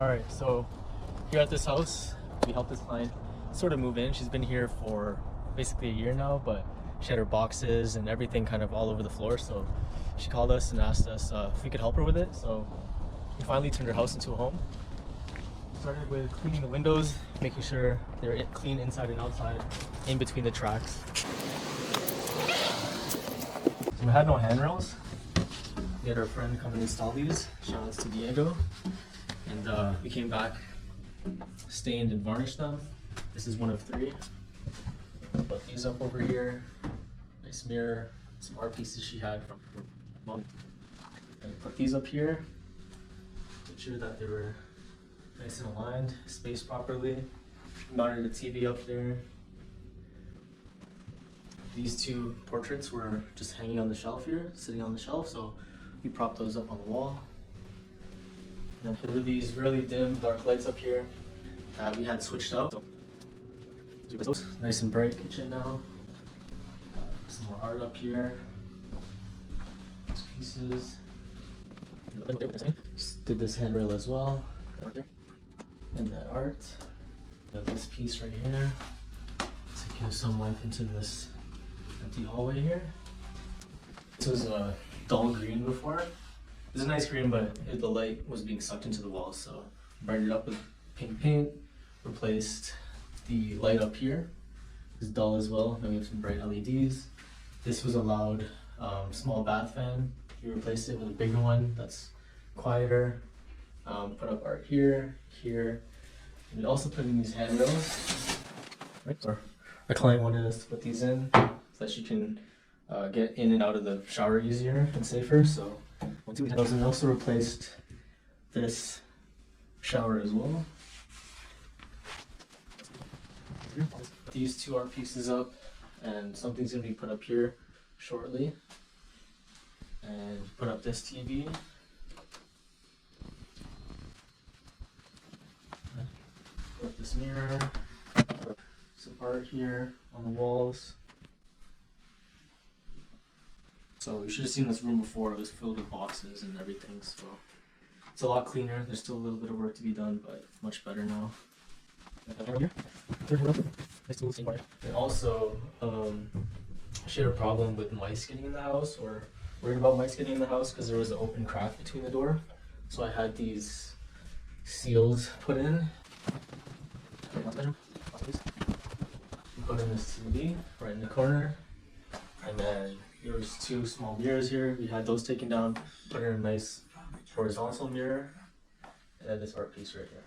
Alright, so here at this house, we helped this client sort of move in. She's been here for basically a year now, but she had her boxes and everything kind of all over the floor. So she called us and asked us if we could help her with it. So we finally turned her house into a home. Started with cleaning the windows, making sure they're clean inside and outside, in between the tracks. So we had no handrails. We had our friend come and install these. Shout out to Diego. And we came back, stained and varnished them. This is one of 3. Put these up over here. Nice mirror, some art pieces she had from her mom. And put these up here. Make sure that they were nice and aligned, spaced properly. Mounted a TV up there. These 2 portraits were just hanging on the shelf here, sitting on the shelf, so we propped those up on the wall. And then there were these really dim, dark lights up here that we had switched out. So, nice and bright kitchen now. Some more art up here. These pieces. Just did this handrail as well. And that art. Got this piece right here to give some life into this empty hallway here. This was a dull green before. It was a nice green, but the light was being sucked into the walls, so brightened it up with pink paint. Replaced the light up here. It's dull as well. Now we have some bright LEDs. This was a loud small bath fan. We replaced it with a bigger one that's quieter. Put up art here, here. And we also put in these handrails. Right, so our client wanted us to put these in so that she can get in and out of the shower easier and safer. So once we had those, and also replaced this shower as well. These 2 art pieces up, and something's gonna be put up here shortly. And put up this TV. Put up this mirror. Put up some art here on the walls. So you should have seen this room before. It was filled with boxes and everything, so it's a lot cleaner. There's still a little bit of work to be done, but much better now. And also, she had a problem with mice getting in the house, or worried about mice getting in the house because there was an open crack between the door. So I had these seals put in. Put in this TV right in the corner, and then there was 2 small mirrors here. We had those taken down, put in a nice horizontal mirror, and then this art piece right here.